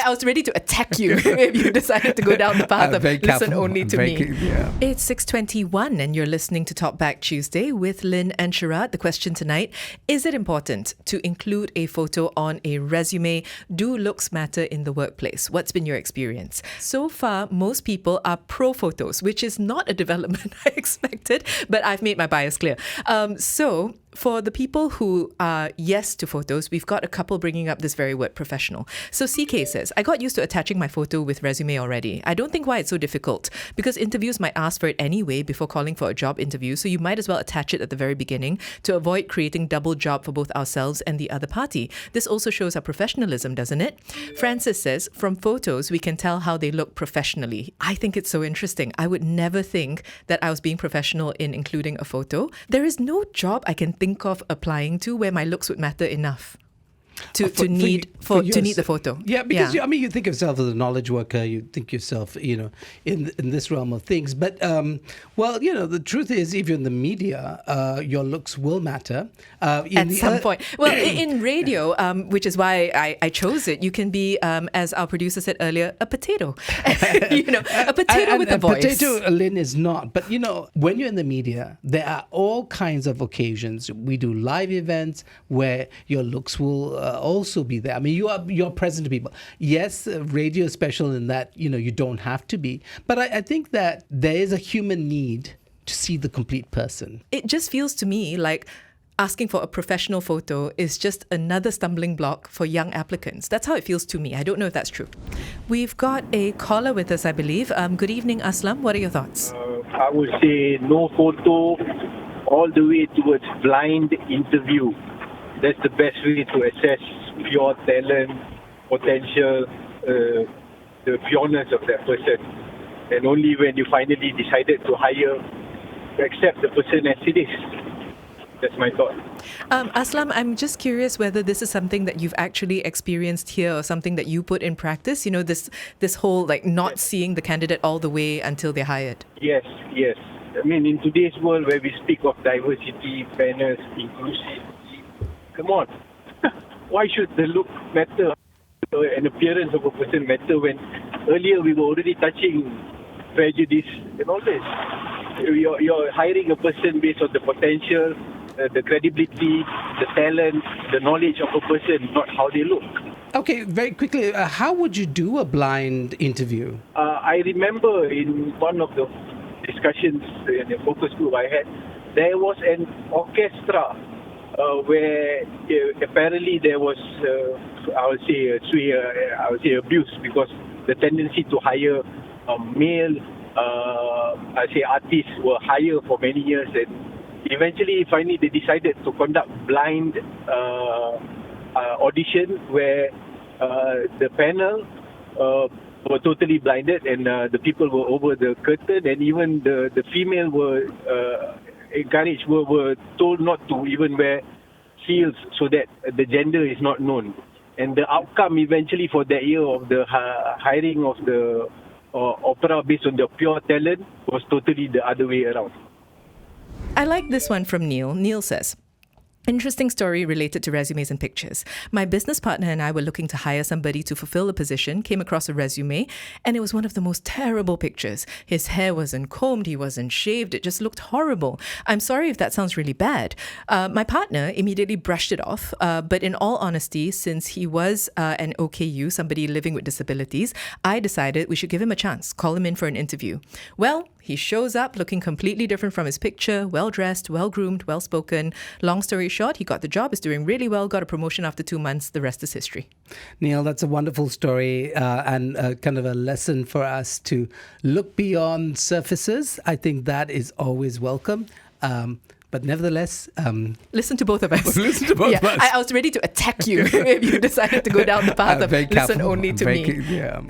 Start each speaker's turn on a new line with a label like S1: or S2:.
S1: I was ready to attack you if you decided to go down the path of listen
S2: careful.
S1: only to me.
S2: Yeah.
S1: It's 6:21 and you're listening to Talk Back Tuesday with Lynn and Sharad. The question tonight, is it important to include a photo on a resume? Do looks matter in the workplace? What's been your experience? So far, most people are pro photos, which is not a development I expected, but I've made my bias clear. So for the people who are yes to photos, we've got a couple bringing up this very word, professional. So CK says, I got used to attaching my photo with resume already. I don't think why it's so difficult, because interviews might ask for it anyway before calling for a job interview, so you might as well attach it at the very beginning to avoid creating double job for both ourselves and the other party. This also shows our professionalism, doesn't it? Francis says, from photos, we can tell how they look professionally. I think it's so interesting. I would never think that I was being professional in including a photo. There is no job I can think of applying to where my looks would matter enough to need the photo.
S2: Yeah, because you think of yourself as a knowledge worker. You think yourself, in this realm of things. But the truth is, if you're in the media, your looks will matter
S1: at some point. Well, in radio, which is why I chose it, you can be, as our producer said earlier, a potato. A potato with a voice.
S2: Potato, Lynn, is not. But when you're in the media, there are all kinds of occasions. We do live events where your looks will also be there. I mean, you're present to people. Yes, radio is special in that you don't have to be, but I think that there is a human need to see the complete person.
S1: It just feels to me like asking for a professional photo is just another stumbling block for young applicants. That's how it feels to me. I don't know if that's true. We've got a caller with us, I believe. Good evening, Aslam. What are your thoughts?
S3: I would say no photo all the way towards blind interview. That's the best way to assess pure talent, potential, the pureness of that person. And only when you finally decided to hire, accept the person as it is. That's my thought.
S1: Aslam, I'm just curious whether this is something that you've actually experienced here or something that you put in practice, this whole not seeing the candidate all the way until they're hired.
S3: Yes. I mean, in today's world where we speak of diversity, fairness, inclusivity, come on. Why should the look matter and appearance of a person matter when earlier we were already touching prejudice and all this? You're hiring a person based on the potential, the credibility, the talent, the knowledge of a person, not how they look.
S2: Okay, very quickly, how would you do a blind interview?
S3: I remember in one of the discussions in the focus group I had, there was an orchestra where apparently there was, I would say abuse, because the tendency to hire male, artists were higher for many years, and eventually, finally, they decided to conduct blind audition where the panel were totally blinded, and the people were over the curtain, and even the female were encouraged, were told not to even wear heels so that the gender is not known. And the outcome eventually for that year of the hiring of the opera based on the pure talent was totally the other way around.
S1: I like this one from Neil. Neil says, interesting story related to resumes and pictures. My business partner and I were looking to hire somebody to fulfill a position, came across a resume, and it was one of the most terrible pictures. His hair wasn't combed, he wasn't shaved, it just looked horrible. I'm sorry if that sounds really bad. My partner immediately brushed it off, but in all honesty, since he was an OKU, somebody living with disabilities, I decided we should give him a chance, call him in for an interview. Well, he shows up looking completely different from his picture, well-dressed, well-groomed, well-spoken. Long story short, he got the job, is doing really well, got a promotion after 2 months. The rest is history.
S2: Neil, that's a wonderful story and kind of a lesson for us to look beyond surfaces. I think that is always welcome. But nevertheless...
S1: listen to both of us.
S2: Listen to both of us.
S1: I was ready to attack you if you decided to go down the path of listen only to me.
S2: Yeah.